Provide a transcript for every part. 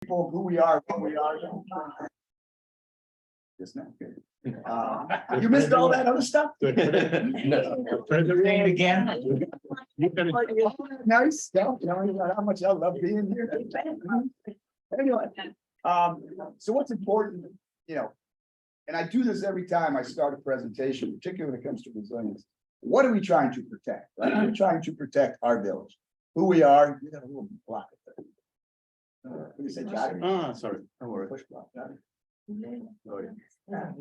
people who we are, what we are. Just now, good. You missed all that other stuff? Read again. Nice stuff, you know how much I love being here. Anyway, so what's important, you know, and I do this every time I start a presentation, particularly when it comes to resilience. What are we trying to protect? Right? We're trying to protect our village, who we are. You got a little block it there. What do you say, Johnny? Oh, sorry. Don't worry. Push block, Johnny. Oh, yeah.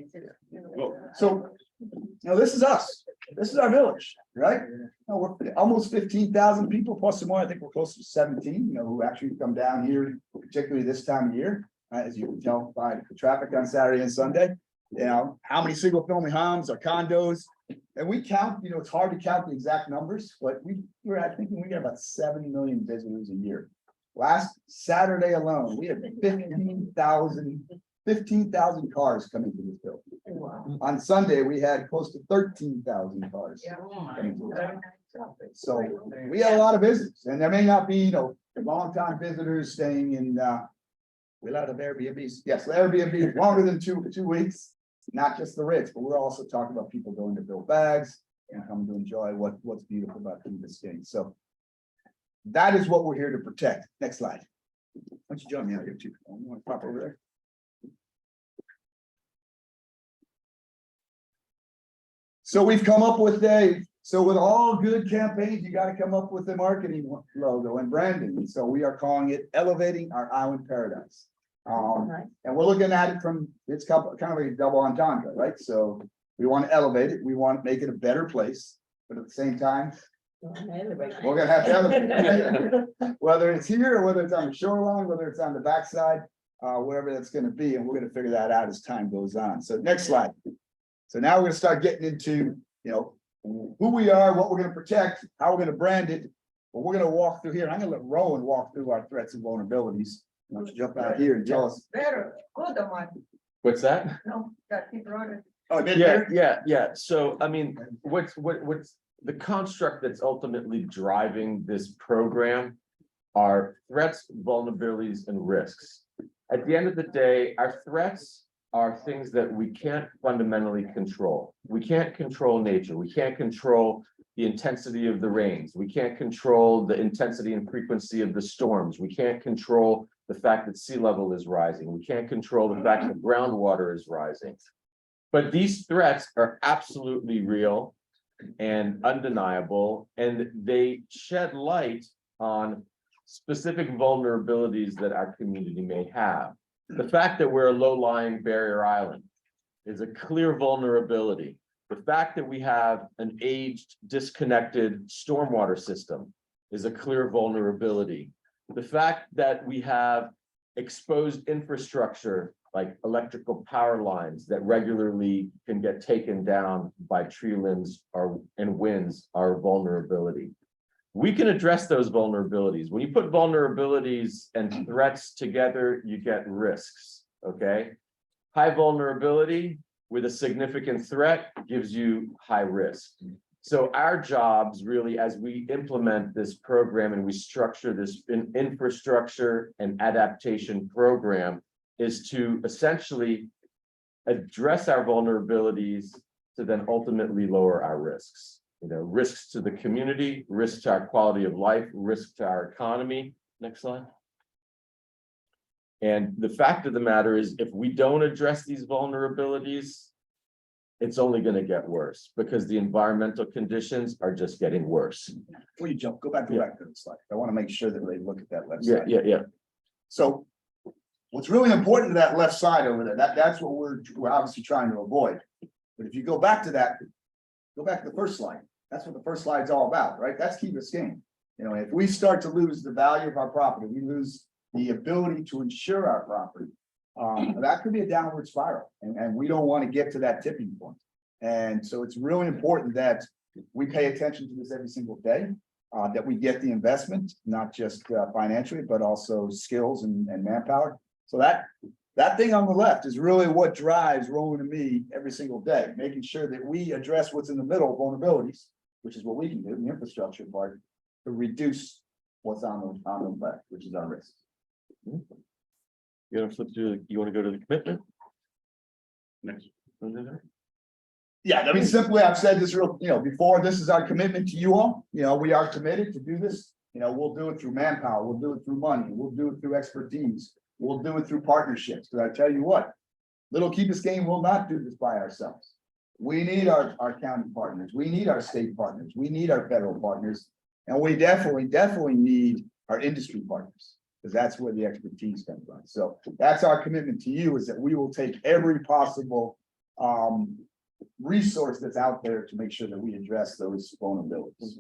So, you know, this is us. This is our village, right? No, we're almost 15,000 people plus some more. I think we're close to 17, you know, who actually come down here, particularly this time of year. As you can tell by the traffic on Saturday and Sunday, you know, how many single family homes or condos. And we count, you know, it's hard to count the exact numbers, but we're thinking we get about 70 million visitors a year. Last Saturday alone, we had 15,000 cars coming to this building. Wow. On Sunday, we had close to 13,000 cars. coming to this building. So we had a lot of visitors, and there may not be, you know, long-time visitors staying in, we allowed of Airbnbs. Yes, Airbnb longer than two weeks, not just the rich, but we're also talking about people going to build bags and coming to enjoy what's beautiful about Biscayne. So that is what we're here to protect. Next slide. Why don't you join me out here too? You want to pop over there? So we've come up with with all good campaigns, you got to come up with a marketing logo and branding. And so we are calling it Elevating Our Island Paradise. And we're looking at it from, it's kind of a double entendre, right? So we want to elevate it. We want to make it a better place, but at the same time, we're gonna have to elevate it. Whether it's here or whether it's on the shoreline, whether it's on the backside, wherever that's going to be. And we're going to figure that out as time goes on. So next slide. So now we're going to start getting into, you know, who we are, what we're going to protect, how we're going to brand it. But we're going to walk through here. And I'm going to let Roland walk through our threats and vulnerabilities. Why don't you jump out here and tell us. Better, good one. What's that? No, that he brought it. Oh, Yeah. So, I mean, what's the construct that's ultimately driving this program are threats, vulnerabilities, and risks. At the end of the day, our threats are things that we can't fundamentally control. We can't control nature. We can't control the intensity of the rains. We can't control the intensity and frequency of the storms. We can't control the fact that sea level is rising. We can't control the fact that groundwater is rising. But these threats are absolutely real and undeniable, and they shed light on specific vulnerabilities that our community may have. The fact that we're a low-lying barrier island is a clear vulnerability. The fact that we have an aged, disconnected stormwater system is a clear vulnerability. The fact that we have exposed infrastructure like electrical power lines that regularly can get taken down by tree limbs and winds are vulnerability. We can address those vulnerabilities. When you put vulnerabilities and threats together, you get risks, okay? High vulnerability with a significant threat gives you high risk. So our jobs really, as we implement this program and we structure this infrastructure and adaptation program, is to essentially address our vulnerabilities to then ultimately lower our risks. You know, risks to the community, risks to our quality of life, risk to our economy. Next slide. And the fact of the matter is, if we don't address these vulnerabilities, it's only going to get worse because the environmental conditions are just getting worse. Before you jump, go back to the slide. I want to make sure that they look at that left Yeah, side. yeah. So what's really important to that left side over there, that's what we're obviously trying to avoid. But if you go back to that, go back to the first slide. That's what the first slide's all about, right? That's Key Biscayne. You know, if we start to lose the value of our property, we lose the ability to insure our property. That could be a downward spiral, and we don't want to get to that tipping point. And so it's really important that we pay attention to this every single day, that we get the investment, not just financially, but also skills and manpower. So that thing on the left is really what drives Roland and me every single day, making sure that we address what's in the middle, vulnerabilities, which is what we can do in the infrastructure part, to reduce what's on the left, which is our risk. You want to flip through, you want to go to the commitment? Next. Yeah, I mean, simply, I've said this before, this is our commitment to you all, we are committed to do this. We'll do it through manpower, we'll do it through money, we'll do it through expertise, we'll do it through partnerships, because I tell you what. Little Key Biscayne will not do this by ourselves. We need our county partners, we need our state partners, we need our federal partners. And we definitely need our industry partners, because that's where the expertise comes from. So that's our commitment to you, is that we will take every possible resource that's out there to make sure that we address those vulnerabilities.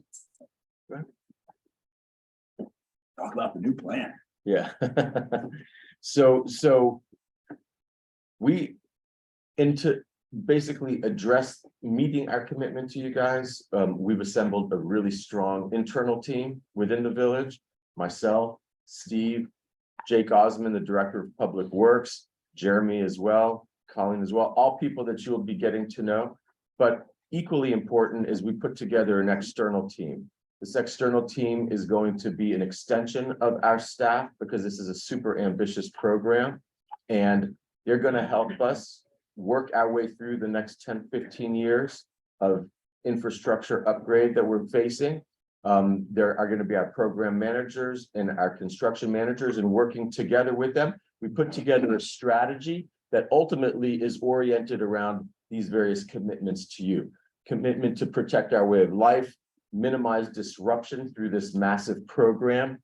Talk about the new plan. Yeah. So we, and to basically address meeting our commitment to you guys, we've assembled a really strong internal team within the village. Myself, Steve, Jake Osmond, the Director of Public Works, Jeremy as well, Colleen as well, all people that you will be getting to know. But equally important is we put together an external team. This external team is going to be an extension of our staff, because this is a super ambitious program, and they're going to help us work our way through the next 10, 15 years of infrastructure upgrade that we're facing. There are going to be our program managers and our construction managers, and working together with them, we put together a strategy that ultimately is oriented around these various commitments to you. Commitment to protect our way of life, minimize disruption through this massive program,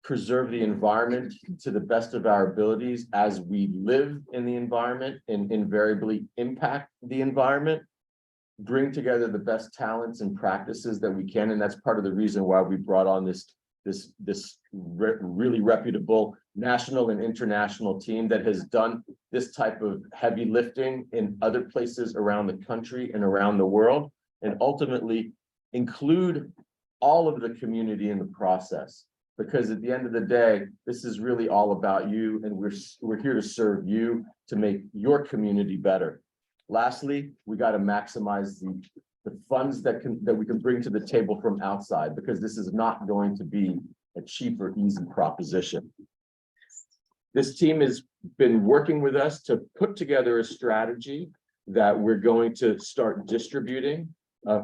preserve the environment to the best of our abilities as we live in the environment and invariably impact the environment, bring together the best talents and practices that we can. And that's part of the reason why we brought on this really reputable national and international team that has done this type of heavy lifting in other places around the country and around the world, and ultimately include all of the community in the process. Because at the end of the day, this is really all about you, and we're here to serve you, to make your community better. Lastly, we got to maximize the funds that we can bring to the table from outside, because this is not going to be a cheap or easy proposition. This team has been working with us to put together a strategy that we're going to start distributing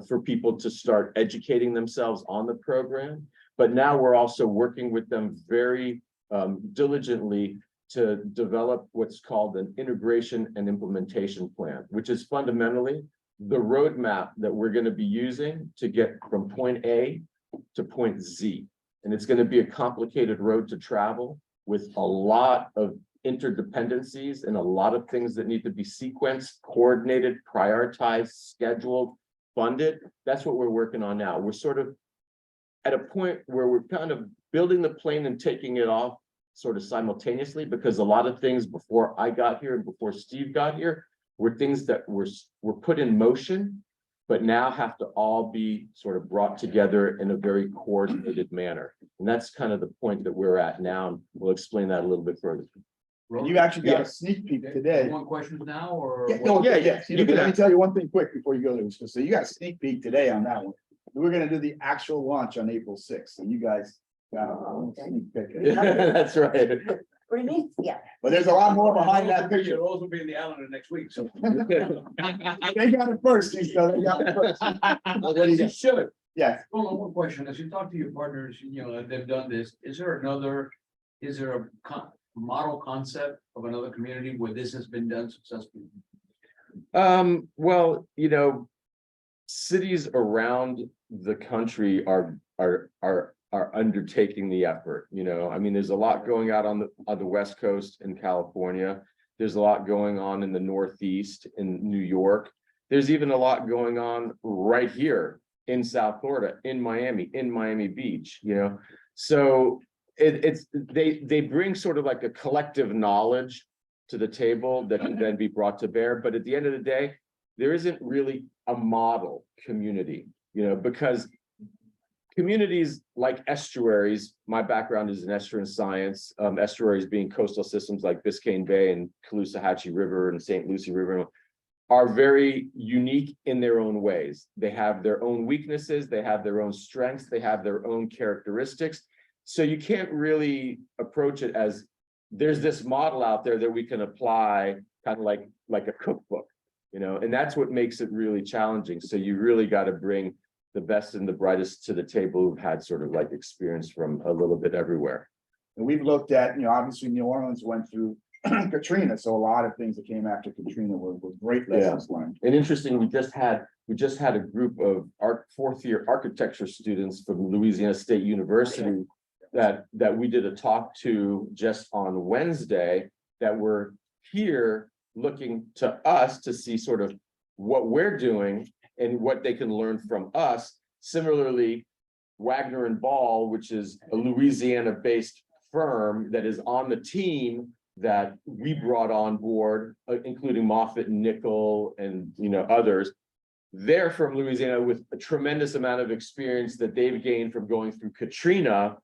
for people to start educating themselves on the program. But now we're also working with them very diligently to develop what's called an integration and implementation plan, which is fundamentally the roadmap that we're going to be using to get from point A to point Z. And it's going to be a complicated road to travel with a lot of interdependencies and a lot of things that need to be sequenced, coordinated, prioritized, scheduled, funded. That's what we're working on now. We're sort of at a point where we're kind of building the plane and taking it off sort of simultaneously, because a lot of things before I got here and before Steve got here were things that were put in motion, but now have to all be sort of brought together in a very coordinated manner. And that's kind of the point that we're at now. And we'll explain that a little bit further. And you actually got a sneak peek today. Want questions now, or? Yes. Let me tell you one thing quick before you go there. So you got a sneak peek today on that one. We're gonna do the actual launch on April 6th, and you guys got a sneak peek. That's right. What do you mean? Yeah. But there's a lot more behind that picture. It'll also be in the Islander next week, so. They got it first, so they got it first. You should. Yes. Hold on, one question. As you talk to your partners, that they've done this, is there a model concept of another community where this has been done successfully? Well, cities around the country are undertaking the effort. I mean, there's a lot going out on the West Coast in California. There's a lot going on in the Northeast in New York. There's even a lot going on right here in South Florida, in Miami Beach. So they bring sort of like a collective knowledge to the table that can then be brought to bear. But at the end of the day, there isn't really a model community, because communities like estuaries, my background is in estuarine science, estuaries being coastal systems like Biscayne Bay and Caloosahatchee River and St. Lucie River, are very unique in their own ways. They have their own weaknesses, they have their own strengths, they have their own characteristics. So you can't really approach it as there's this model out there that we can apply, kind of like a cookbook, and that's what makes it really challenging. So you really got to bring the best and the brightest to the table who've had sort of like experience from a little bit everywhere. And we've looked at, obviously New Orleans went through Katrina, so a lot of things that came after Katrina were great lessons learned. And interesting, we just had a group of fourth-year architecture students from Louisiana State University that we did a talk to just on Wednesday, that were here looking to us to see sort of what we're doing and what they can learn from us. Similarly, Wagner and Ball, which is a Louisiana-based firm that is on the team that we brought on board, including Moffitt and Nickel and others. They're from Louisiana with a tremendous amount of experience that they've gained from going through Katrina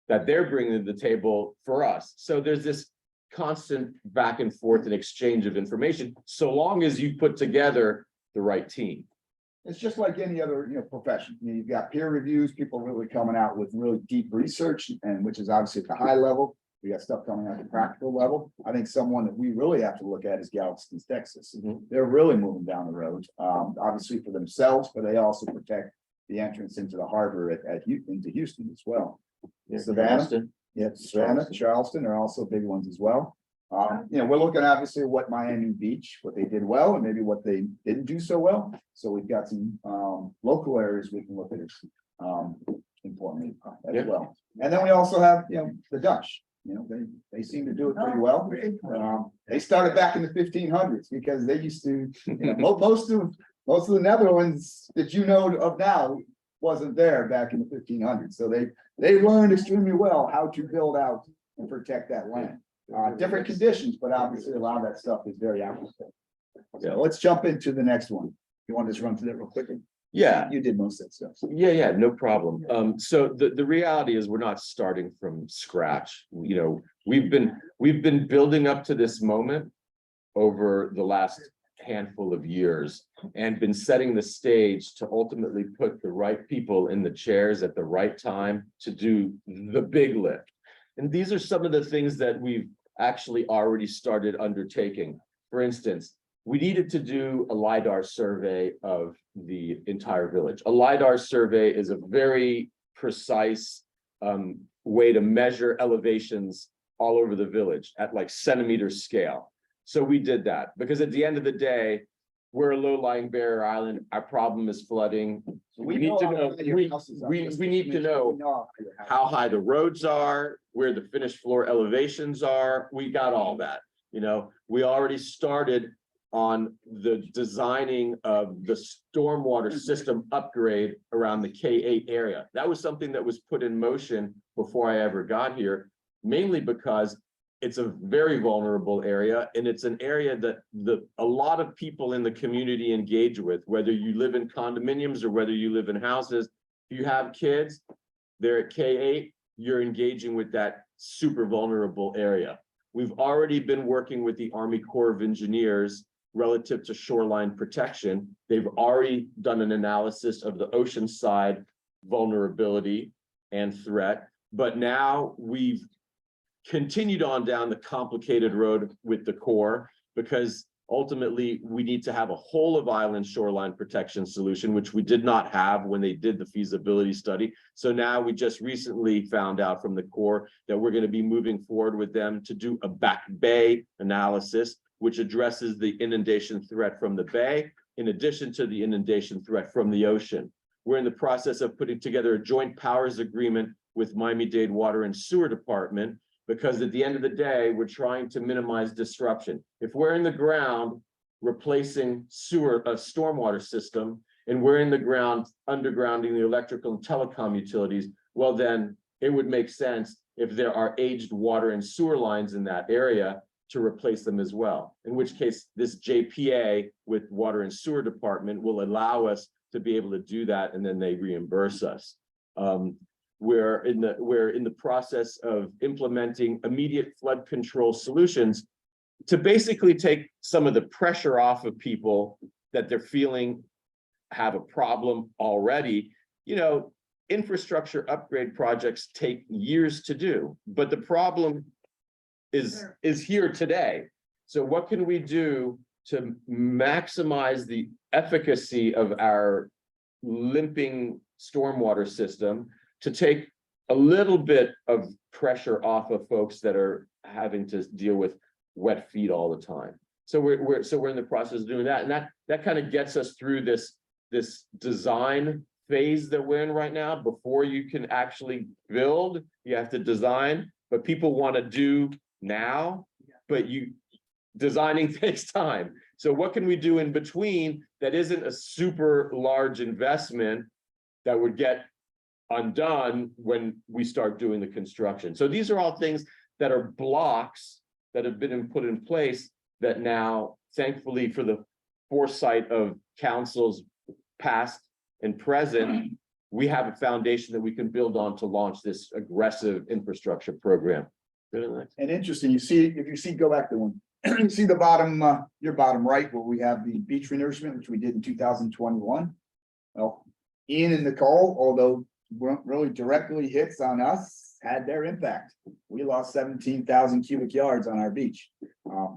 that they're bringing to the table for us. So there's this constant back and forth and exchange of information, so long as you put together the right team. It's just like any other, profession. You've got peer reviews, people really coming out with really deep research, and which is obviously at the high level. We got stuff coming out at the practical level. I think someone that we really have to look at is Galveston, Texas. They're really moving down the road, obviously for themselves, but they also protect the entrance into the harbor into Houston as well. Savannah, Savannah, Charleston are also big ones as well. We're looking obviously at what Miami Beach, what they did well, and maybe what they didn't do so well. So we've got some local areas we can look at importantly as well. And then we also have the Dutch. They seem to do it pretty well. They started back in the 1500s because they used to, most of the Netherlands that of now wasn't there back in the 1500s. So they learned extremely well how to build out and protect that land. Different conditions, but obviously a lot of that stuff is very applicable. So let's jump into the next one. You want to just run through that real quickly? Yeah. You did most of that stuff. Yeah, no problem. So the reality is we're not starting from scratch. We've been building up to this moment over the last handful of years and been setting the stage to ultimately put the right people in the chairs at the right time to do the big lift. And these are some of the things that we've actually already started undertaking. For instance, we needed to do a LiDAR survey of the entire village. A LiDAR survey is a very precise way to measure elevations all over the village at like centimeter scale. So we did that because at the end of the day, we're a low-lying barrier island. Our problem is flooding. We need to know. We need to know how high the roads are, where the finished floor elevations are. We got all that. We already started on the designing of the stormwater system upgrade around the K8 area. That was something that was put in motion before I ever got here, mainly because it's a very vulnerable area, and it's an area that a lot of people in the community engage with, whether you live in condominiums or whether you live in houses. If you have kids, they're at K8, you're engaging with that super vulnerable area. We've already been working with the Army Corps of Engineers relative to shoreline protection. They've already done an analysis of the oceanside vulnerability and threat, but now we've continued on down the complicated road with the Corps, because ultimately we need to have a whole of island shoreline protection solution, which we did not have when they did the feasibility study. So now we just recently found out from the Corps that we're going to be moving forward with them to do a back bay analysis, which addresses the inundation threat from the bay, in addition to the inundation threat from the ocean. We're in the process of putting together a joint powers agreement with Miami-Dade Water and Sewer Department, because at the end of the day, we're trying to minimize disruption. If we're in the ground replacing a stormwater system, and we're in the ground undergrounding the electrical and telecom utilities, well, then it would make sense if there are aged water and sewer lines in that area to replace them as well. In which case, this JPA with Water and Sewer Department will allow us to be able to do that, and then they reimburse us. We're in the process of implementing immediate flood control solutions to basically take some of the pressure off of people that they're feeling have a problem already. Infrastructure upgrade projects take years to do, but the problem is here today. So what can we do to maximize the efficacy of our limping stormwater system to take a little bit of pressure off of folks that are having to deal with wet feet all the time? So we're in the process of doing that, and that kind of gets us through this design phase that we're in right now. Before you can actually build, you have to design, but people want to do now, but designing takes time. So what can we do in between that isn't a super large investment that would get undone when we start doing the construction? So these are all things that are blocks that have been put in place that now, thankfully, for the foresight of councils past and present, we have a foundation that we can build on to launch this aggressive infrastructure program. And interesting, go back to one, you see the bottom, your bottom right, where we have the beach renourishment, which we did in 2021. Well, Ian and Nicole, although weren't really directly hits on us, had their impact. We lost 17,000 cubic yards on our beach.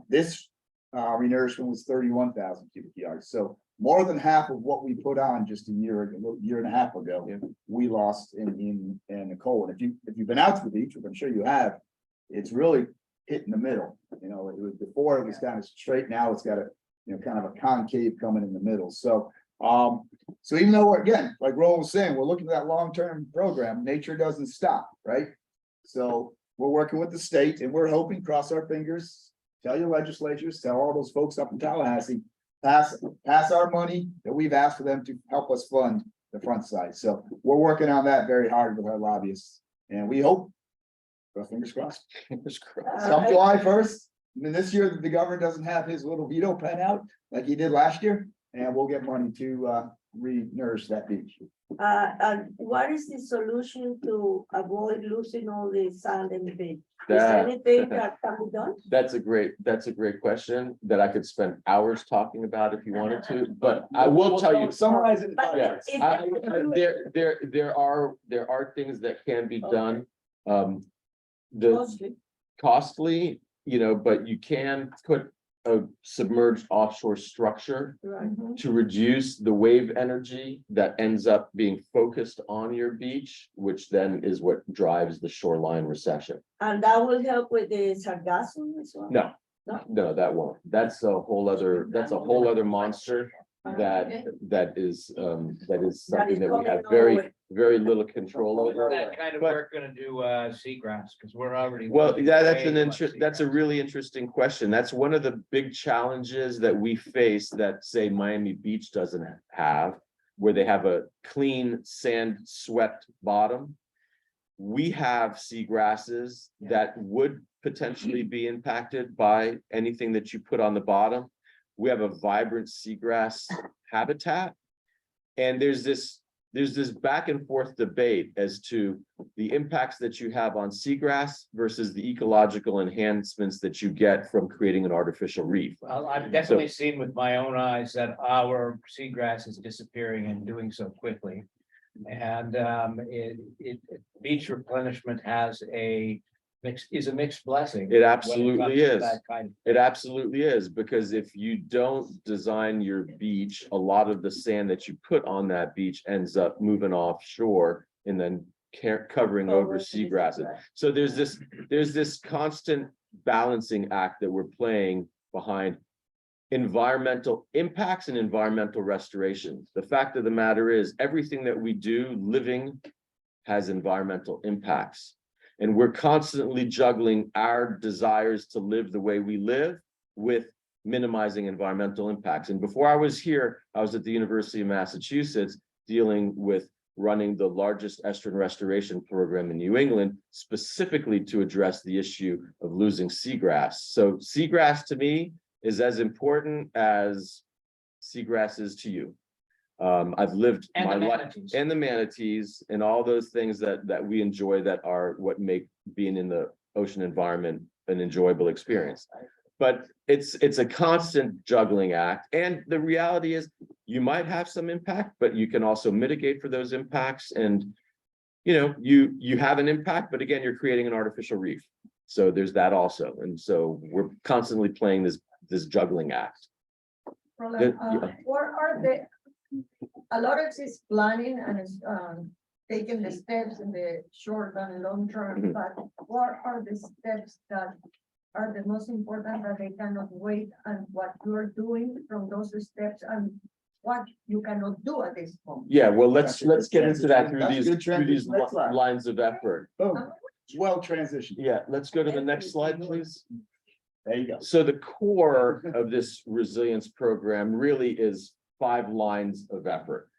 This renourishment was 31,000 cubic yards. So more than half of what we put on just a year and a half ago, we lost in Nicole. And if you've been out to the beach, which I'm sure you have, it's really hit in the middle. You know, it was before it was kind of straight. Now it's got a kind of a concave coming in the middle. So so even though again, like Roland was saying, we're looking at that long-term program, nature doesn't stop, right? So we're working with the state, and we're hoping, cross our fingers, tell your legislatures, tell all those folks up in Tallahassee, pass our money that we've asked for them to help us fund the front side. So we're working on that very hard with our lobbyists, and we hope, fingers crossed, come July 1st. I mean, this year the governor doesn't have his little veto pen out like he did last year, and we'll get money to re-nourish that beach. And what is the solution to avoid losing all the sand in the beach? Is That- anything that can be done? That's a great question that I could spend hours talking about if you wanted to, but I will tell you. Summarize it in 5 But minutes. There are things that can be done. The Mostly. costly, but you can put a submerged offshore structure Right. to reduce the wave energy that ends up being focused on your beach, which then is what drives the shoreline recession. And that will help with the sargassum as well? No, that won't. That's a whole other monster that is something that we have very little control over. That kind of But- work gonna do seagrass, because we're already. Well, losing that's way an too much that's a seagrass. really interesting question. That's one of the big challenges that we face that, say, Miami Beach doesn't have, where they have a clean sand swept bottom. We have seagrasses that would potentially be impacted by anything that you put on the bottom. We have a vibrant seagrass habitat. And there's this back and forth debate as to the impacts that you have on seagrass versus the ecological enhancements that you get from creating an artificial reef. Well, I've definitely seen with my own eyes that our seagrass is disappearing and doing so quickly. And beach replenishment is a mixed blessing. It when absolutely comes to is. that kind of- It absolutely is, because if you don't design your beach, a lot of the sand that you put on that beach ends up moving offshore and then covering over seagrasses. So there's this constant balancing act that we're playing behind environmental impacts and environmental restoration. The fact of the matter is, everything that we do living has environmental impacts. And we're constantly juggling our desires to live the way we live with minimizing environmental impacts. And before I was here, I was at the University of Massachusetts dealing with running the largest estuarine restoration program in New England, specifically to address the issue of losing seagrass. So seagrass to me is as important as seagrass is to you. I've lived And my the life manatees. and the manatees and all those things that we enjoy that are what make being in the ocean environment an enjoyable experience. But it's a constant juggling act. And the reality is you might have some impact, but you can also mitigate for those impacts. And you have an impact, but again, you're creating an artificial reef. So there's that also. And so we're constantly playing this juggling act. Roland, Yeah. what are a lot of this planning and is, taking the steps in the short and long term, Mhm. but what are the steps that are the most important that they cannot wait, and what you're doing from those steps and what you cannot do at this point? Yeah, well, That's a let's good get into that transition. through That's a these, good transition. Next slide. lines of effort. Boom, well transition. Yeah, let's go to the next slide, please. There you go. So the core of this resilience program really is 5 lines of effort.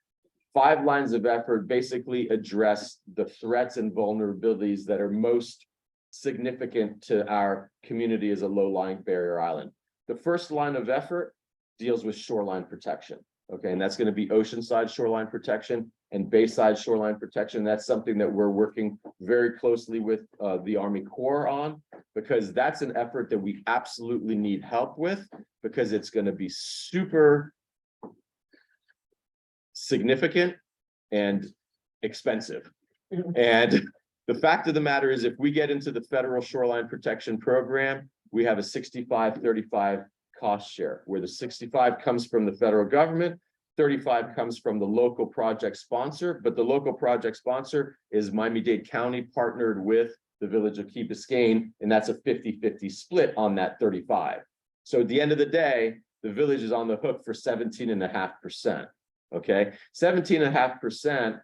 5 lines of effort basically address the threats and vulnerabilities that are most significant to our community as a low-lying barrier island. The first line of effort deals with shoreline protection. Okay, and that's going to be oceanside shoreline protection and bayside shoreline protection. That's something that we're working very closely with the Army Corps on, because that's an effort that we absolutely need help with, because it's going to be super significant and expensive. And the fact of the matter is, if we get into the federal shoreline protection program, we have a 65-35 cost share, where the 65 comes from the federal government, 35 comes from the local project sponsor, but the local project sponsor is Miami-Dade County partnered with the village of Key Biscayne, and that's a 50-50 split on that 35. So at the end of the day, the village is on the hook for 17.5%. Okay, 17.5%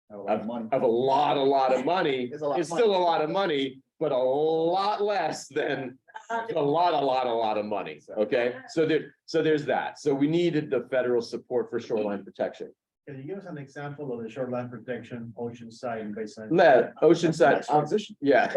of a lot of money It's a lot of is still a lot of money, but a lot less than a lot of money. Okay, so there's that. So we needed the federal support for shoreline protection. Can you give us an example of the shoreline protection, oceanside and bayside? Oceanside, Next transition. yeah.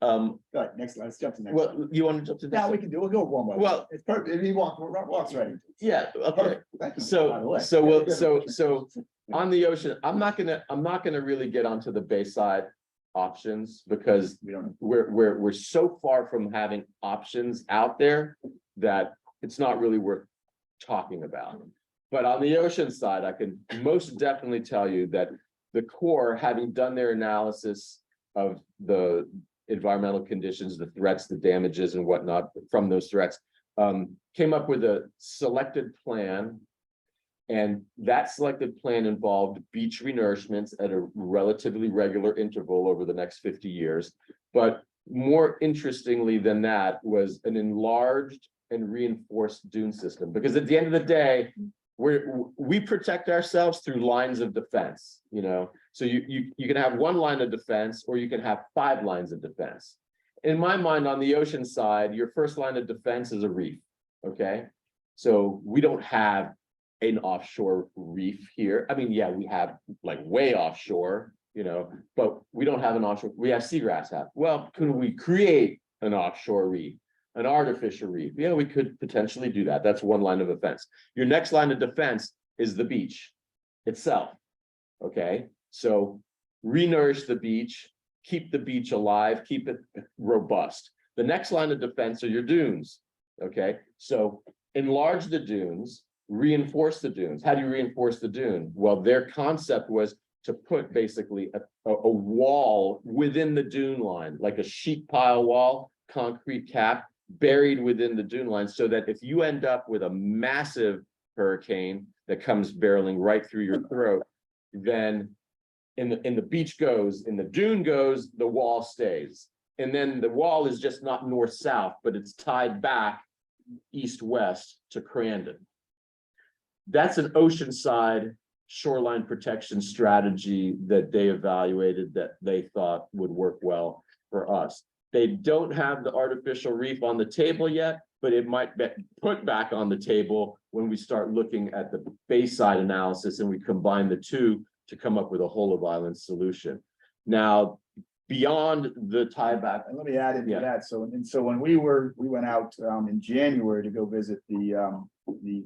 Go ahead, next, let's jump to the next. Well, you want to jump to Yeah, that? we can do, we'll go one more. Well- It's perfect, if he walks ready. Yeah, okay. Perfect. Thank you, by the So, way. so we'll, so on the ocean, I'm not gonna really get onto the bayside options, because We don't, we're so far from having options out there that it's not really worth talking about. But on the ocean side, I can most definitely tell you that the Corps, having done their analysis of the environmental conditions, the threats, the damages and whatnot from those threats, came up with a selected plan. And that selected plan involved beach renourishments at a relatively regular interval over the next 50 years. But more interestingly than that was an enlarged and reinforced dune system, because at the end of the day, we protect ourselves through lines of defense, you know. So you can have 1 line of defense, or you can have 5 lines of defense. In my mind, on the ocean side, your first line of defense is a reef. Okay, so we don't have an offshore reef here. I mean, yeah, we have like way offshore, you know, but we don't have an offshore. We have seagrass have. Well, could we create an offshore reef? An artificial reef? Yeah, we could potentially do that. That's 1 line of defense. Your next line of defense is the beach itself. Okay, so renourish the beach, keep the beach alive, keep it robust. The next line of defense are your dunes. Okay, so enlarge the dunes, reinforce the dunes. How do you reinforce the dune? Well, their concept was to put basically a wall within the dune line, like a sheet pile wall, concrete cap, buried within the dune line, so that if you end up with a massive hurricane that comes barreling right through your throat, then in the beach goes, in the dune goes, the wall stays. And then the wall is just not north-south, but it's tied back east-west to Crandon. That's an oceanside shoreline protection strategy that they evaluated that they thought would work well for us. They don't have the artificial reef on the table yet, but it might be put back on the table when we start looking at the bayside analysis and we combine the two to come up with a whole of island solution. Now, beyond the tieback, and let me add into Yeah. that. So when we went out in January to go visit the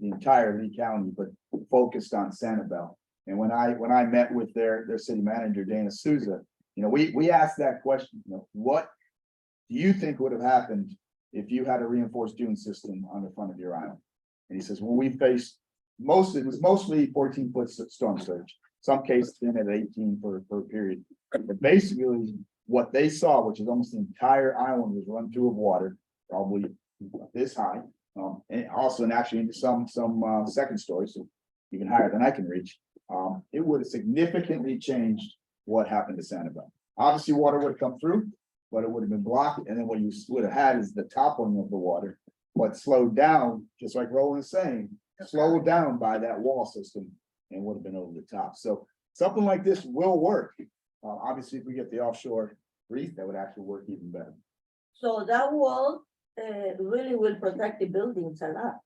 entire Lee County, but focused on Sanibel. And when I met with their city manager, Dana Souza, you know, we asked that question, you know, what do you think would have happened if you had a reinforced dune system on the front of your island? And he says, well, we faced it was mostly 14-foot storm surge. Some cases been at 18 for a period. But basically, what they saw, which is almost the entire island was run through of water, probably this high. And also, and actually into some second stories, so even higher than I can reach. It would have significantly changed what happened to Sanibel. Obviously, water would have come through, but it would have been blocked, and then what you would have had is the toppling of the water. But slowed down, just like Roland is saying, slowed down by that wall system and would have been over the top. So something like this will work. Obviously, if we get the offshore reef, that would actually work even better. So that wall really will protect the buildings a lot.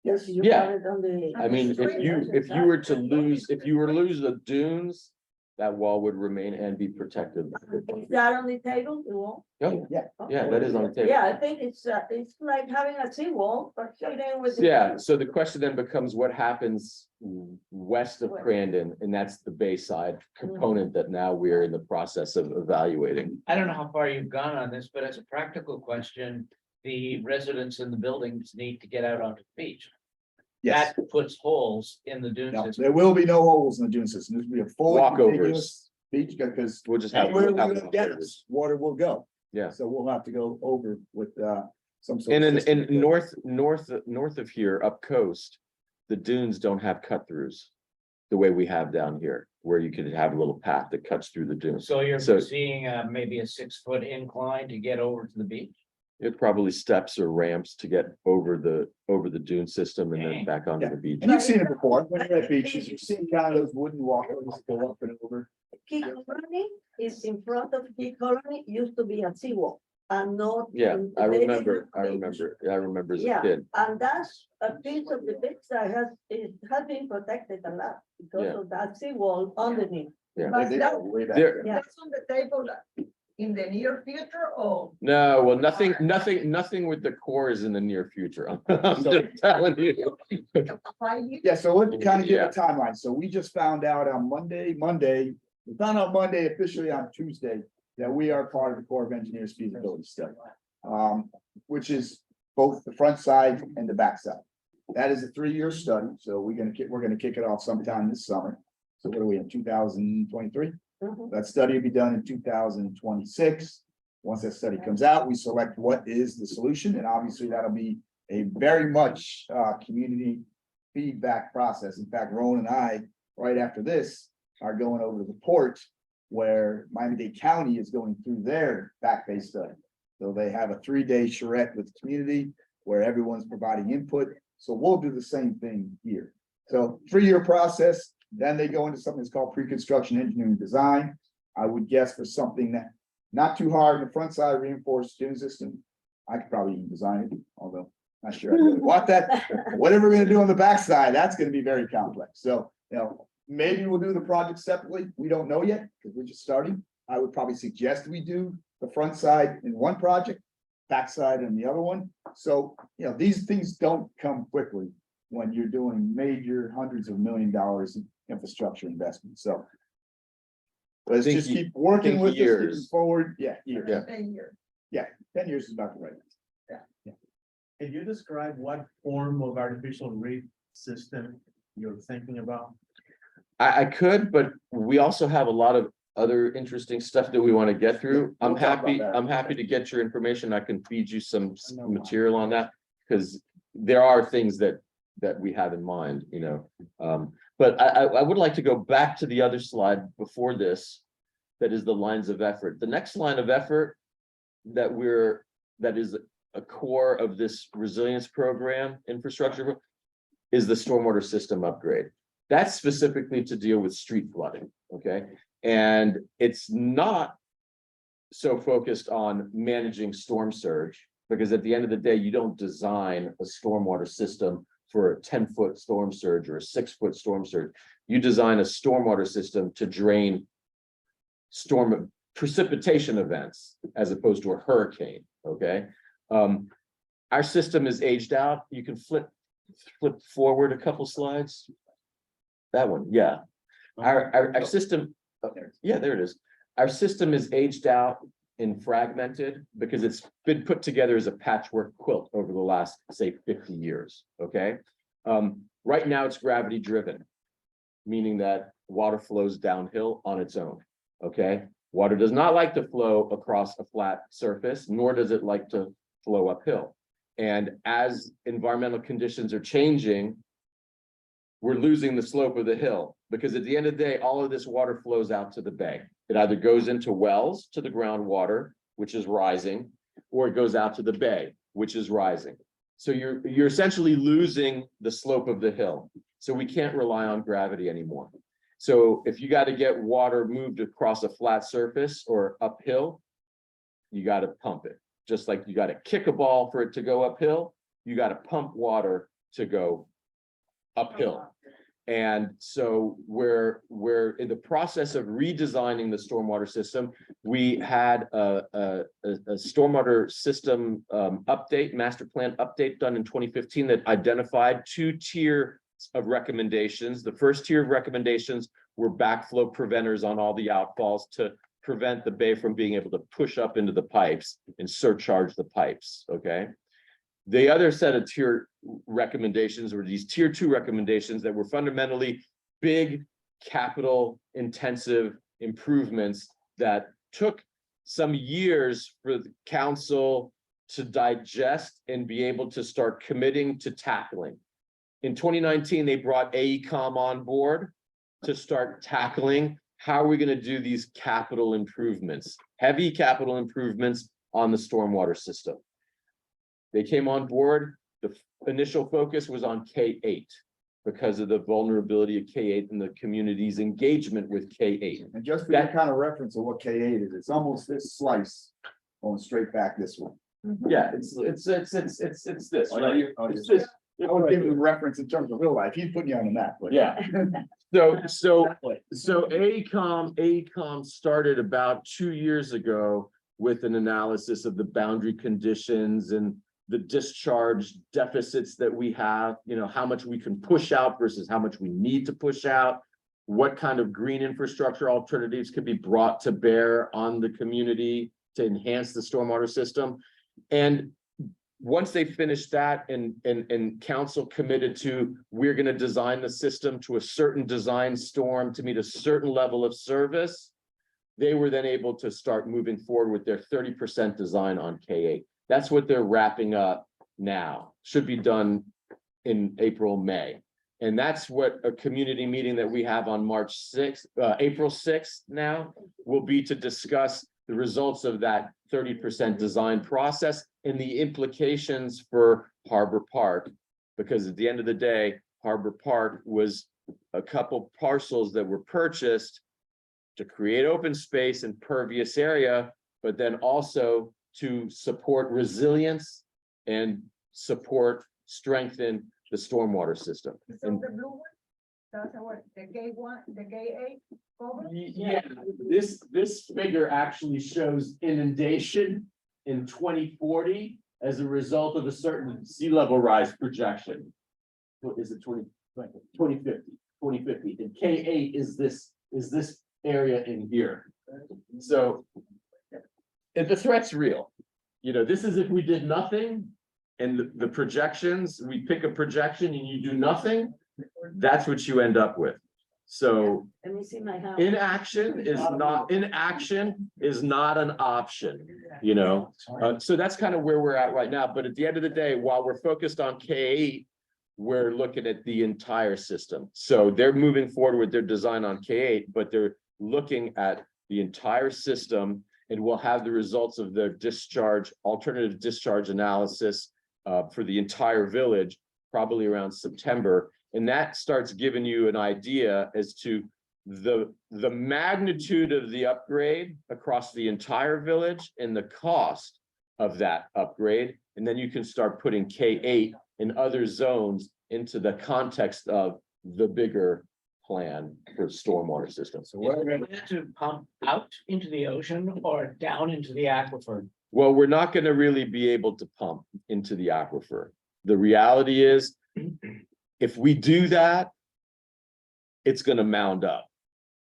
Yes. You Yeah. have it on the. I mean, if you were to lose the dunes, that wall would remain and be protected. Is that on the table, the wall? Oh, Yeah. yeah, that is on the table. Yeah, I think it's like having a seawall, but hidden with. the- Yeah, so the question then becomes what happens west of Crandon, and that's the Bayside component that now we're in the process of evaluating. I don't know how far you've gone on this, but as a practical question, the residents in the buildings need to get out onto the beach. Yes. That puts holes in the dune No, system. there will be no holes in the dune system. There's gonna be a full Walkovers. contiguous beach because We'll just have. anywhere we're gonna get us, water will go. Yeah. So we'll have to go over with some sort And of. in system. north of here, up coast, the dunes don't have cut throughs. The way we have down here, where you could have a little path that cuts through the dunes. So you're So- seeing maybe a 6-foot incline to get over to the beach? It probably steps or ramps to get over the dune system and then Okay. back onto Yeah. the beach. And you've seen it before, when you're at beaches, you've seen kind of those wooden walkways that go up and over. Key Colony is in front of Key Colony, used to be a seawall and not. Yeah, in- I they remember didn't beach. as a Yeah. kid. And that's a piece of the beach that it has been protected a lot because Yeah. of that seawall underneath. Yeah. But They that- go way back. There, Yeah. That's on the table in the near future or no, well, nothing with the core is in the near future. I'm just telling you. 5 years? Yeah, so let's kind of give Yeah. a timeline. So we just found out on Monday, we found out Monday officially on Tuesday that we are part of the Corps of Engineers feasibility study. Which is both the front side and the back side. That is a 3-year study, so we're gonna kick it off sometime this summer. So what are we in 2023? Mhm. That study will be done in 2026. Once that study comes out, we select what is the solution, and obviously that'll be a very much community feedback process. In fact, Roland and I, right after this, are going over to the port where Miami-Dade County is going through their back-based study. So they have a 3-day charrette with the community where everyone's providing input. So we'll do the same thing here. So 3-year process, then they go into something that's called pre-construction engineering design. I would guess for something that not too hard in the front side reinforced dune system. I could probably even design it, although not sure I really want that. Whatever we're gonna do on the backside, that's gonna be very complex. So, maybe we'll do the project separately. We don't know yet because we're just starting. I would probably suggest we do the front side in one project, backside in the other one. So, these things don't come quickly when you're doing major hundreds of $1 million in infrastructure investment. So let's Think just ye- keep working think with this, keeping years. forward. Yeah, years. Yeah. 10 years. 10 years is about the right. Can you describe what form of artificial reef system you're thinking about? I could, but we also have a lot of other interesting stuff that we want to get through. We'll talk about that. I'm happy to get your information. I can feed you some material on that. Because there are things that we have in mind, But I would like to go back to the other slide before this. That is the lines of effort. The next line of effort that is a core of this resilience program, infrastructure, is the stormwater system upgrade. That's specifically to deal with street flooding, okay? And it's not so focused on managing storm surge, because at the end of the day, you don't design a stormwater system for a 10-foot storm surge or a 6-foot storm surge. You design a stormwater system to drain storm precipitation events as opposed to a hurricane, okay? Our system is aged out. You can flip forward a couple slides. That one, yeah. Our system, yeah, there it is. Our system is aged out and fragmented because it's been put together as a patchwork quilt over the last, say, 50 years, okay? Right now it's gravity driven, meaning that water flows downhill on its own, okay? Water does not like to flow across a flat surface, nor does it like to flow uphill. And as environmental conditions are changing, we're losing the slope of the hill, because at the end of the day, all of this water flows out to the bay. It either goes into wells to the groundwater, which is rising, or it goes out to the bay, which is rising. So you're essentially losing the slope of the hill. So we can't rely on gravity anymore. So if you got to get water moved across a flat surface or uphill, you got to pump it. Just like you got to kick a ball for it to go uphill, you got to pump water to go uphill. And so we're in the process of redesigning the stormwater system. We had a stormwater system update, master plan update done in 2015 that identified 2 tiers of recommendations. The first tier of recommendations were backflow preventers on all the outfalls to prevent the bay from being able to push up into the pipes and surcharge the pipes, okay? The other set of tier recommendations were these tier 2 recommendations that were fundamentally big capital intensive improvements that took some years for the council to digest and be able to start committing to tackling. In 2019, they brought AECOM on board to start tackling how are we going to do these capital improvements, heavy capital improvements on the stormwater system. They came on board. The initial focus was on K8 because of the vulnerability of K8 and the community's engagement with K8. And just for that kind of reference of what K8 is, it's almost this slice going straight back this way. Yeah, it's this, Oh, right? you- oh, It's you- this. I would give you a reference in terms of real life. He's putting you on the map. But Yeah. So AECOM started about 2 years ago with an analysis of the boundary conditions and the discharge deficits that we have, you know, how much we can push out versus how much we need to push out, what kind of green infrastructure alternatives could be brought to bear on the community to enhance the stormwater system. And once they finished that and council committed to, we're going to design the system to a certain design storm to meet a certain level of service, they were then able to start moving forward with their 30% design on K8. That's what they're wrapping up now. Should be done in April, May. And that's what a community meeting that we have on March 6th, April 6th now, will be to discuss the results of that 30% design process and the implications for Harbor Park. Because at the end of the day, Harbor Park was a couple parcels that were purchased to create open space and pervious area, but then also to support resilience and strengthen the stormwater system. So the blue one, that's what, the K8 cover? Yeah, this figure actually shows inundation in 2040 as a result of a certain sea level rise projection. What is it, 2050, and K8 is this area in here. So if the threat's real, you know, this is if we did nothing and the projections, we pick a projection and you do nothing, that's what you end up with. So Let me see my house. inaction is not an option, you know? So that's kind of where we're at right now. But at the end of the day, while we're focused on K8, we're looking at the entire system. So they're moving forward with their design on K8, but they're looking at the entire system, and we'll have the results of their alternative discharge analysis for the entire village, probably around September. And that starts giving you an idea as to the magnitude of the upgrade across the entire village and the cost of that upgrade. And then you can start putting K8 and other zones into the context of the bigger plan for stormwater systems. So what are we gonna- Plan to pump out into the ocean or down into the aquifer? Well, we're not going to really be able to pump into the aquifer. The reality is, if we do that, it's going to mound up.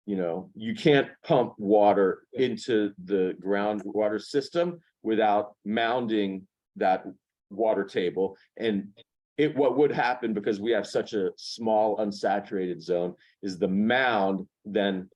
You know, you can't pump water into the groundwater system without mounding that water table. And what would happen, because we have such a small unsaturated zone, is the mound then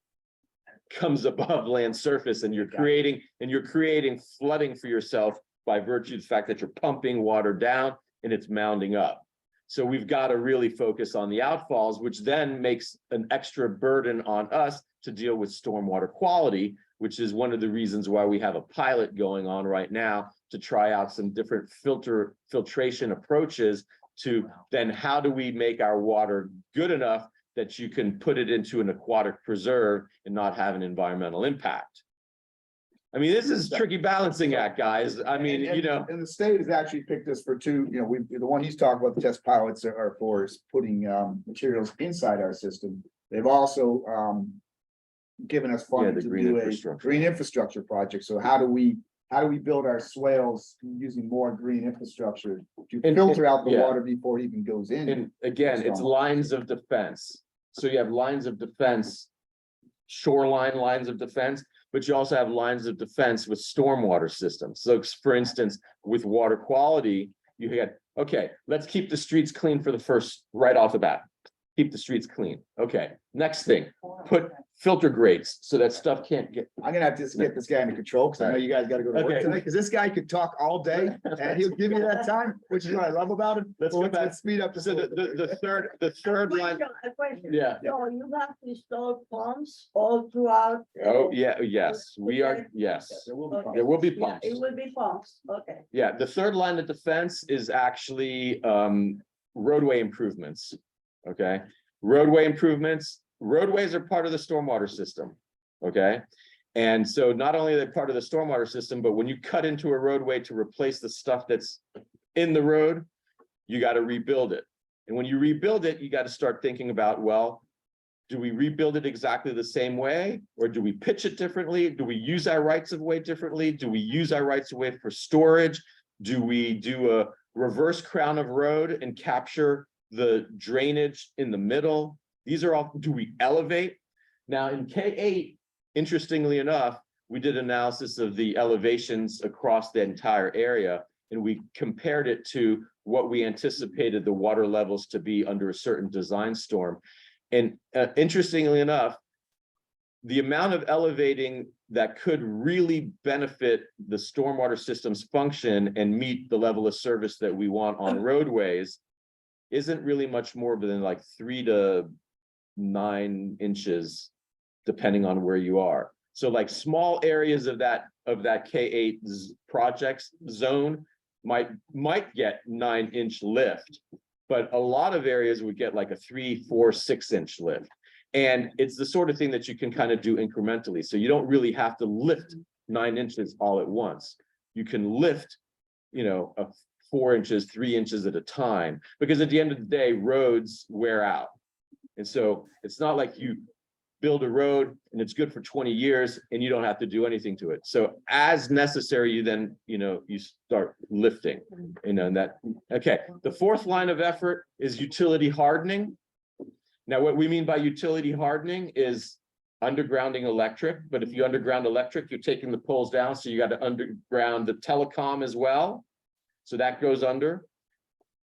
comes above land surface, and you're creating flooding for yourself by virtue of the fact that you're pumping water down and it's mounding up. So we've got to really focus on the outfalls, which then makes an extra burden on us to deal with stormwater quality, which is one of the reasons why we have a pilot going on right now to try out some different filtration approaches to then how do we make our water good enough that you can put it into an aquatic preserve and not have an environmental impact. I mean, this is a tricky balancing act, guys. I mean, And- you know. And the state has actually picked us for two, the one he's talking about, the test pilots are for is putting materials inside our system. They've also given us Yeah, funding the to green do a infrastructure. green infrastructure project. So how do we build our swales using more green infrastructure to And- filter out the yeah. water before it even goes in? And again, it's lines of defense. So you have lines of defense, shoreline lines of defense, but you also have lines of defense with stormwater systems. So for instance, with water quality, you get, okay, let's keep the streets clean for the first, right off the bat. Keep the streets clean. Okay, next thing, put filter grates so that stuff can't get. I'm gonna have to get this guy under control, because I know you guys gotta go to work Okay. tonight, because this guy could talk all day and he'll give you that time, which is what I love about him. Let's go back. Speed up. So the third line, A question. yeah. So you have to install pumps all throughout. Oh, yeah, yes, we are, yes. There will be Okay. There will be Yeah, pumps. it will be pumps, okay. Yeah, the third line of defense is actually roadway improvements. Okay, roadway improvements, roadways are part of the stormwater system. Okay, and so not only are they part of the stormwater system, but when you cut into a roadway to replace the stuff that's in the road, you got to rebuild it. And when you rebuild it, you got to start thinking about, well, do we rebuild it exactly the same way? Or do we pitch it differently? Do we use our rights of way differently? Do we use our rights of way for storage? Do we do a reverse crown of road and capture the drainage in the middle? These are all, do we elevate? Now in K8, interestingly enough, we did analysis of the elevations across the entire area, and we compared it to what we anticipated the water levels to be under a certain design storm. And interestingly enough, the amount of elevating that could really benefit the stormwater system's function and meet the level of service that we want on roadways isn't really much more than like 3 to 9 inches, depending on where you are. So like small areas of that K8 projects zone might get 9-inch lift, but a lot of areas would get like a 3, 4, 6-inch lift. And it's the sort of thing that you can kind of do incrementally. So you don't really have to lift 9 inches all at once. You can lift, a 4 inches, 3 inches at a time, because at the end of the day, roads wear out. And so it's not like you build a road and it's good for 20 years and you don't have to do anything to it. So as necessary, you then, you start lifting, and that, okay. The fourth line of effort is utility hardening. Now, what we mean by utility hardening is undergrounding electric, but if you underground electric, you're taking the poles down. So you got to underground the telecom as well. So that goes under.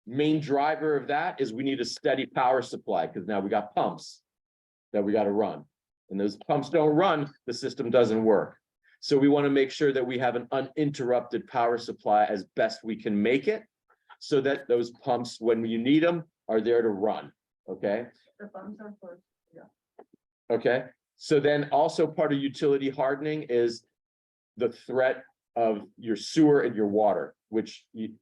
Main driver of that is we need a steady power supply, because now we got pumps that we got to run. And those pumps don't run, the system doesn't work. So we want to make sure that we have an uninterrupted power supply as best we can make it, so that those pumps, when you need them, are there to run. Okay. The pumps are for, Okay. So then also part of utility hardening is the threat of your sewer and your water, which you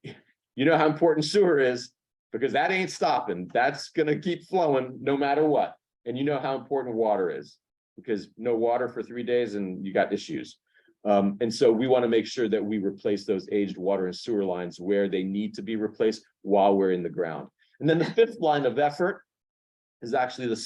know how important sewer is, because that ain't stopping. That's going to keep flowing no matter what. And you know how important water is, because no water for 3 days and you got issues. And so we want to make sure that we replace those aged water and sewer lines where they need to be replaced while we're in the ground. And then the fifth line of effort is actually the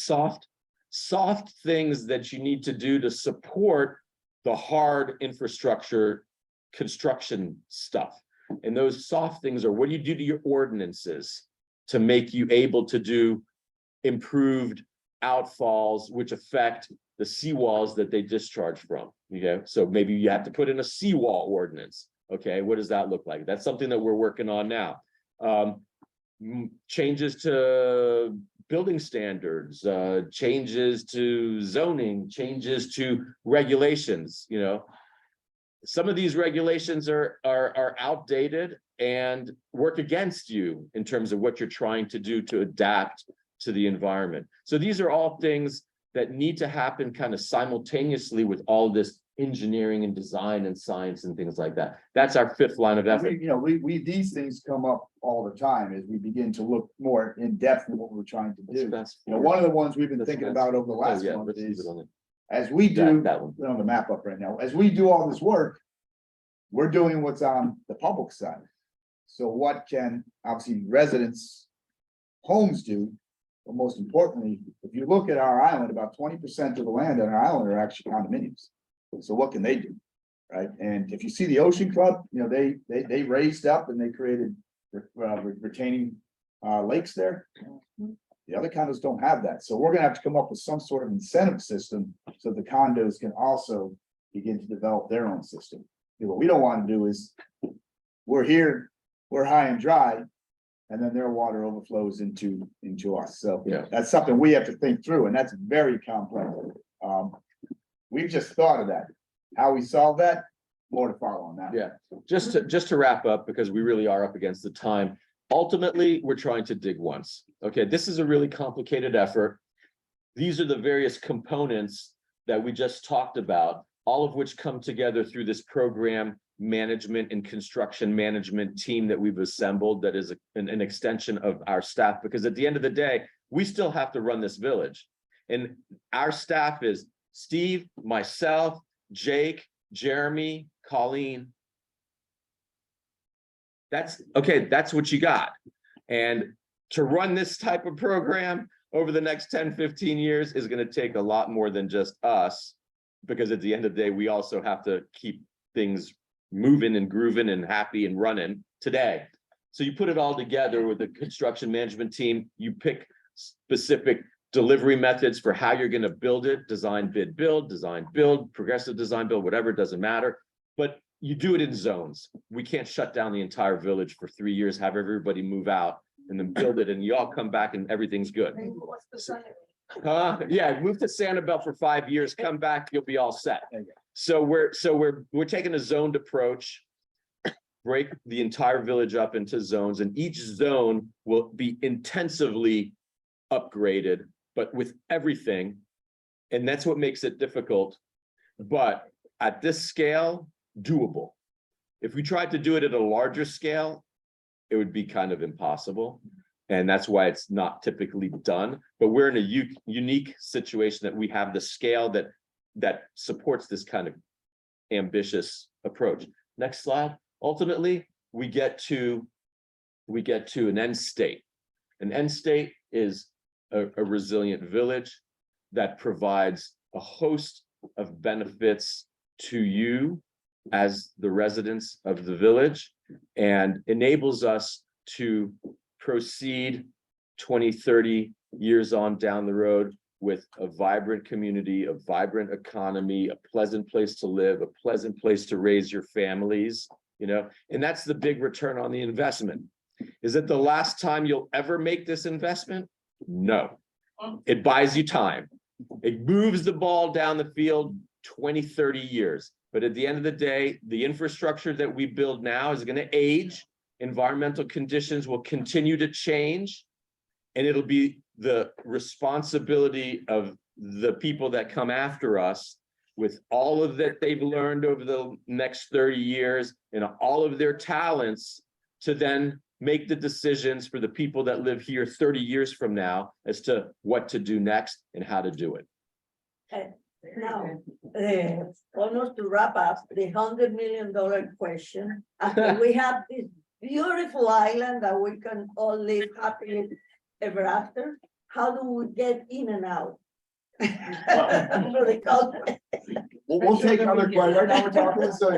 soft things that you need to do to support the hard infrastructure construction stuff. And those soft things are, what do you do to your ordinances to make you able to do improved outfalls, which affect the seawalls that they discharge from? Okay, so maybe you have to put in a seawall ordinance. Okay, what does that look like? That's something that we're working on now. Changes to building standards, changes to zoning, changes to regulations, you know. Some of these regulations are outdated and work against you in terms of what you're trying to do to adapt to the environment. So these are all things that need to happen kind of simultaneously with all this engineering and design and science and things like that. That's our fifth line of effort. These things come up all the time as we begin to look more in depth in what we're trying to do. One of the ones we've been thinking about over the last month is, as we do, that one. put on the map up right now, as we do all this work, we're doing what's on the public side. So what can obviously residents' homes do? But most importantly, if you look at our island, about 20% of the land on our island are actually condominiums. So what can they do? Right? And if you see the Ocean Club, they raised up and they created retaining lakes there. The other condos don't have that. So we're gonna have to come up with some sort of incentive system so the condos can also begin to develop their own system. What we don't want to do is, we're here, we're high and dry, and then their water overflows into us. So Yeah. that's something we have to think through, and that's very complex. We've just thought of that. How we solve that, more to follow on that. Yeah, just to wrap up, because we really are up against the time. Ultimately, we're trying to dig once. Okay, this is a really complicated effort. These are the various components that we just talked about, all of which come together through this program management and construction management team that we've assembled that is an extension of our staff, because at the end of the day, we still have to run this village. And our staff is Steve, myself, Jake, Jeremy, Colleen. That's okay, that's what you got. And to run this type of program over the next 10, 15 years is going to take a lot more than just us, because at the end of the day, we also have to keep things moving and grooving and happy and running today. So you put it all together with the construction management team, you pick specific delivery methods for how you're going to build it, design, bid, build, progressive design, build, whatever, it doesn't matter. But you do it in zones. We can't shut down the entire village for 3 years, have everybody move out and then build it and you all come back and everything's good. Yeah, move to Sanibel for 5 years, come back, you'll be all set. So we're taking a zoned approach, break the entire village up into zones, and each zone will be intensively upgraded, but with everything. And that's what makes it difficult. But at this scale, doable. If we tried to do it at a larger scale, it would be kind of impossible. And that's why it's not typically done. But we're in a unique situation that we have the scale that supports this kind of ambitious approach. Next slide. Ultimately, we get to an end state. An end state is a resilient village that provides a host of benefits to you as the residents of the village and enables us to proceed 20, 30 years on down the road with a vibrant community, a vibrant economy, a pleasant place to live, a pleasant place to raise your families, and that's the big return on the investment. Is it the last time you'll ever make this investment? No. It buys you time. It moves the ball down the field 20, 30 years. But at the end of the day, the infrastructure that we build now is going to age. Environmental conditions will continue to change. And it'll be the responsibility of the people that come after us with all of that they've learned over the next 30 years and all of their talents to then make the decisions for the people that live here 30 years from now as to what to do next and how to do it. Now, almost to wrap up, the $100 million question. After we have this beautiful island that we can all live happily ever after, how do we get in and out? We'll take other questions. Right now we're talking so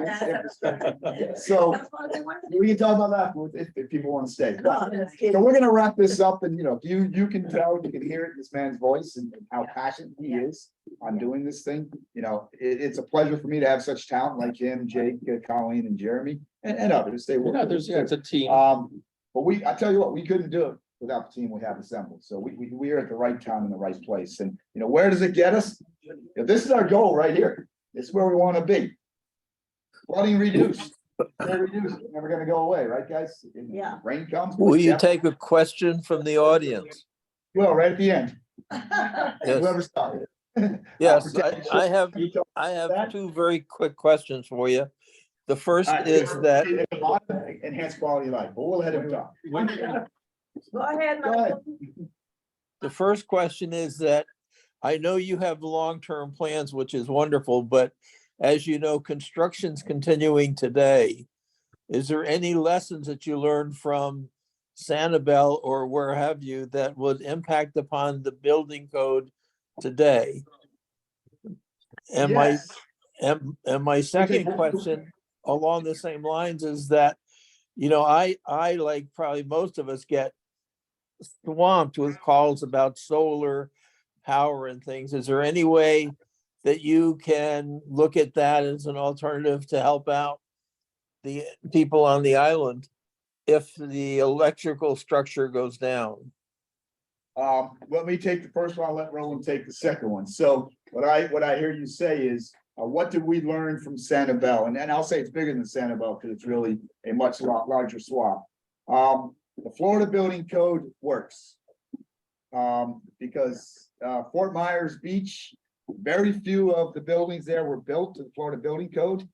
we can talk about that if people want to stay. So we're gonna wrap this up, and you can tell, you can hear it in this man's voice and how passionate he is on doing this thing. It's a pleasure for me to have such talent like him, Jake, Colleen, and Jeremy, and others. It's a team. But I tell you what, we couldn't do it without the team we have assembled. So we are at the right time in the right place. And, you know, where does it get us? If this is our goal right here. This is where we want to be. Flooding reduced. Reduced. Never gonna go away, right, guys? Yeah. Rain comes. Will you yeah, take a question from the audience? Well, right at the end. Yes. Whoever started. Yes, Protect- I have You told- I have two very quick questions for you. The first All right, is that, enhanced quality of life, but we'll let him talk. Go ahead, Go ahead. Michael. the first question is that I know you have long-term plans, which is wonderful, but as you know, construction's continuing today. Is there any lessons that you learned from Sanibel or where have you that would impact upon the building code today? And my Yes. and my second question along the same lines is that, you know, I like probably most of us get swamped with calls about solar power and things. Is there any way that you can look at that as an alternative to help out the people on the island if the electrical structure goes down? Let me take the first one, I'll let Roland take the second one. So what I hear you say is, what did we learn from Sanibel? And I'll say it's bigger than Sanibel because it's really a much larger swath. The Florida Building Code works. Because Fort Myers Beach, very few of the buildings there were built to the Florida Building Code.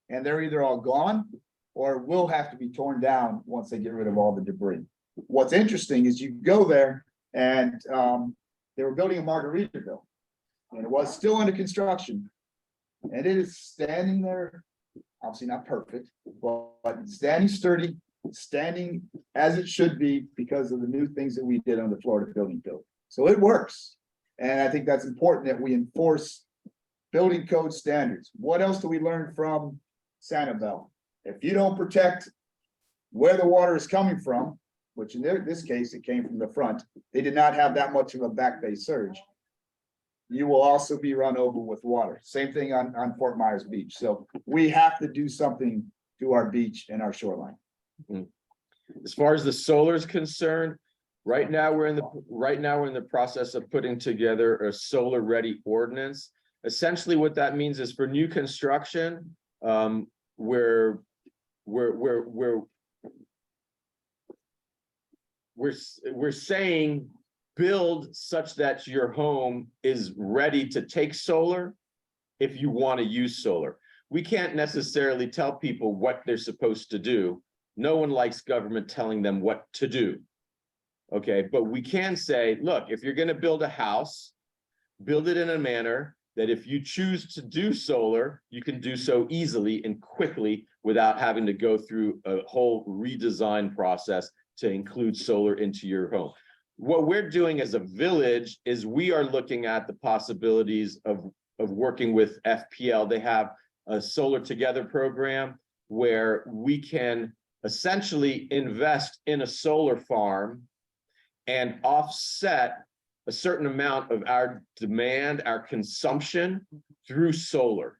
And they're either all gone or will have to be torn down once they get rid of all the debris. What's interesting is you go there and they were building a Margaritaville. And it was still under construction. And it is standing there, obviously not perfect, but standing sturdy, standing as it should be because of the new things that we did on the Florida Building Code. So it works. And I think that's important that we enforce building code standards. What else do we learn from Sanibel? If you don't protect where the water is coming from, which in this case, it came from the front, they did not have that much of a back bay surge. You will also be run over with water. Same thing on Fort Myers Beach. So we have to do something to our beach and our shoreline. As far as the solar is concerned, right now we're in the process of putting together a solar ready ordinance. Essentially, what that means is for new construction, we're saying build such that your home is ready to take solar if you want to use solar. We can't necessarily tell people what they're supposed to do. No one likes government telling them what to do. Okay, but we can say, look, if you're going to build a house, build it in a manner that if you choose to do solar, you can do so easily and quickly without having to go through a whole redesign process to include solar into your home. What we're doing as a village is we are looking at the possibilities of working with FPL. They have a Solar Together program where we can essentially invest in a solar farm and offset a certain amount of our demand, our consumption through solar.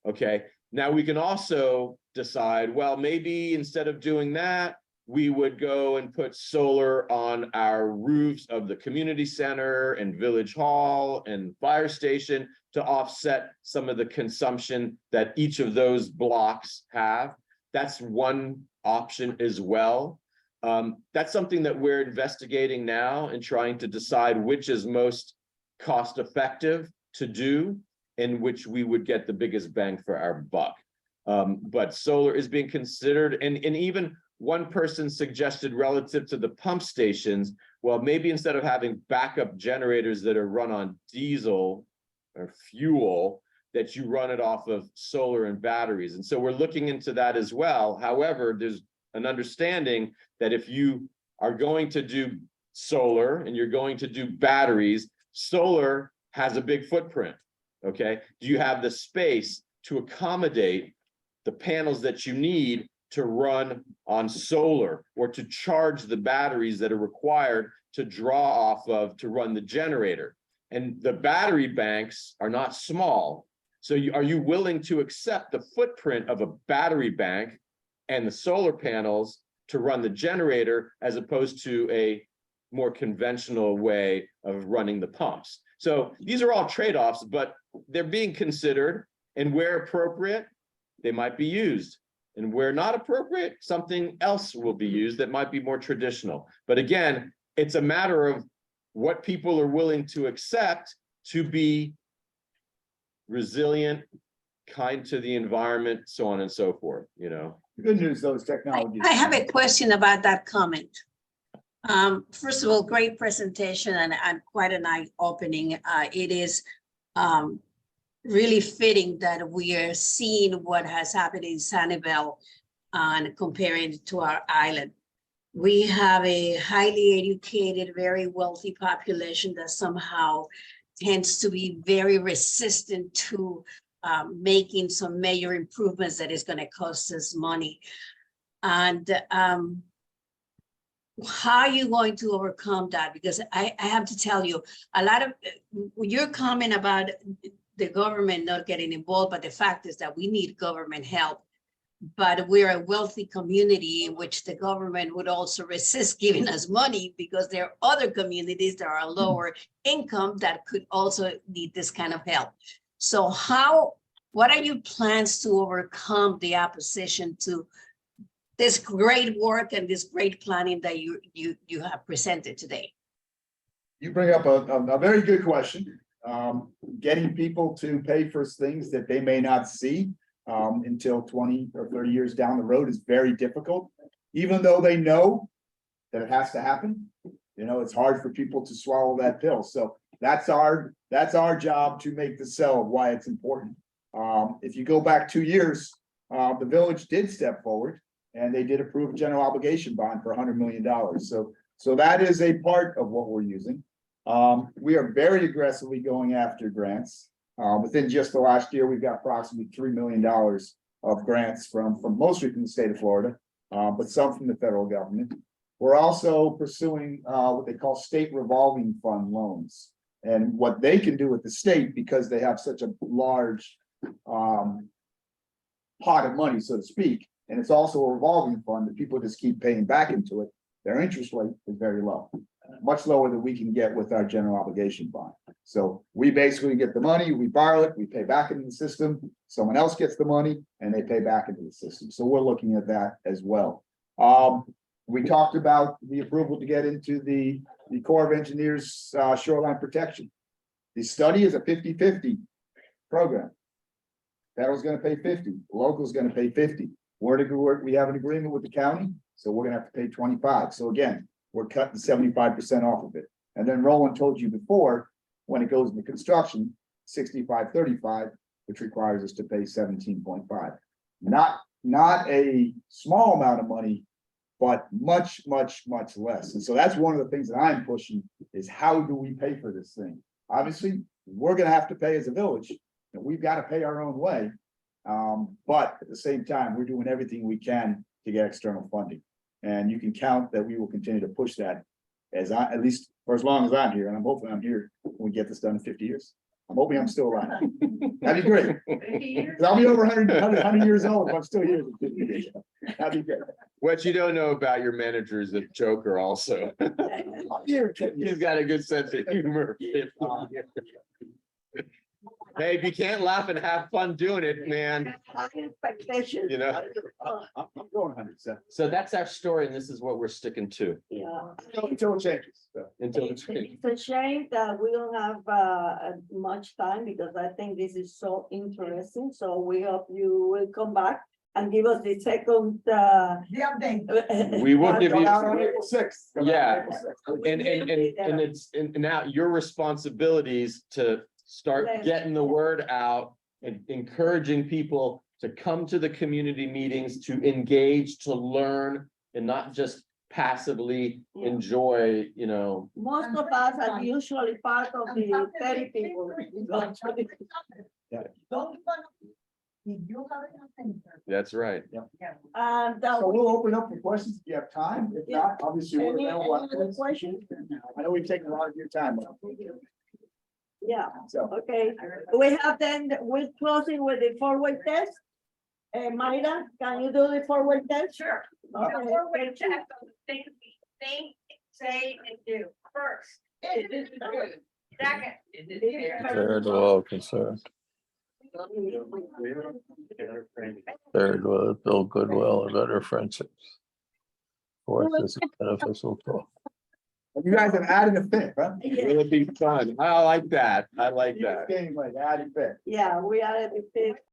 Okay, now we can also decide, well, maybe instead of doing that, we would go and put solar on our roofs of the community center and village hall and fire station to offset some of the consumption that each of those blocks have. That's one option as well. That's something that we're investigating now and trying to decide which is most cost effective to do and which we would get the biggest bang for our buck. But solar is being considered, and even one person suggested relative to the pump stations, well, maybe instead of having backup generators that are run on diesel or fuel, that you run it off of solar and batteries. And so we're looking into that as well. However, there's an understanding that if you are going to do solar and you're going to do batteries, solar has a big footprint, okay? Do you have the space to accommodate the panels that you need to run on solar or to charge the batteries that are required to draw off of to run the generator? And the battery banks are not small. So are you willing to accept the footprint of a battery bank and the solar panels to run the generator as opposed to a more conventional way of running the pumps. So these are all trade-offs, but they're being considered, and where appropriate, they might be used. And where not appropriate, something else will be used that might be more traditional. But again, it's a matter of what people are willing to accept to be resilient, kind to the environment, so on and so forth, you know. The good news, those technologies. I have a question about that comment. First of all, great presentation and quite an eye-opening. It is really fitting that we are seeing what has happened in Sanibel and comparing it to our island. We have a highly educated, very wealthy population that somehow tends to be very resistant to making some major improvements that is going to cost us money. And how are you going to overcome that? Because I have to tell you, a lot of your comment about the government not getting involved, but the fact is that we need government help. But we're a wealthy community in which the government would also resist giving us money because there are other communities that are lower income that could also need this kind of help. So what are your plans to overcome the opposition to this great work and this great planning that you have presented today? You bring up a very good question. Getting people to pay for things that they may not see until 20 or 30 years down the road is very difficult, even though they know that it has to happen. You know, it's hard for people to swallow that pill. So that's our job to make the sell of why it's important. If you go back 2 years, the village did step forward and they did approve a general obligation bond for $100 million. So that is a part of what we're using. We are very aggressively going after grants. Within just the last year, we've got approximately $3 million of grants from mostly from the state of Florida, but some from the federal government. We're also pursuing what they call state revolving fund loans. And what they can do with the state, because they have such a large pot of money, so to speak, and it's also a revolving fund that people just keep paying back into it, their interest rate is very low, much lower than we can get with our general obligation bond. So we basically get the money, we borrow it, we pay back into the system, someone else gets the money and they pay back into the system. So we're looking at that as well. We talked about the approval to get into the Corps of Engineers shoreline protection. The study is a 50-50 program. Federal's going to pay 50, local's going to pay 50. We have an agreement with the county, so we're going to have to pay 25. So again, we're cutting 75% off of it. And then Roland told you before, when it goes into construction, 65-35, which requires us to pay 17.5. Not a small amount of money, but much less. And so that's one of the things that I'm pushing is how do we pay for this thing? Obviously, we're going to have to pay as a village, and we've got to pay our own way. But at the same time, we're doing everything we can to get external funding. And you can count that we will continue to push that at least for as long as I'm here. And I'm hoping I'm here when we get this done in 50 years. I'm hoping I'm still alive. That'd be great. 'Cause I'll be over 100 years old if I'm still here. In 50 years. That'd be great. What you don't know about your manager is a joker also. I'm here. He's got a good sense of humor. Hey, if you can't laugh and have fun doing it, man, High expectations. you know. I'm going 100%. So that's our story, and this is what we're sticking to Yeah. Until it changes. So. until it's. It's a shame that we don't have much time because I think this is so interesting. So we hope you will come back and give us the second. The update. We will give Come you. out on April 6th. Come out on Yeah. April 6th. And it's now your responsibilities to start getting the word out and encouraging people to come to the community meetings, to engage, to learn, and not just passively enjoy, you know. Most of us are usually part of the 30 people. If you have an answer. That's right. And So we'll open up for questions if you have time. If not, obviously. we're any available other afterwards. questions? I know we've taken a lot of your time. Yeah, So. okay. We have then, we're closing with the forward test. Mayra, can you do the forward test? Sure. Okay, Before we thank you. check on the things we think, say, and do. Third of all concerned. Third was build goodwill and better friendships. Fourth is beneficial talk. You guys have added a fifth, huh? It'll be fun. I like that. I like that. Like added fifth. Yeah, we are at the fifth.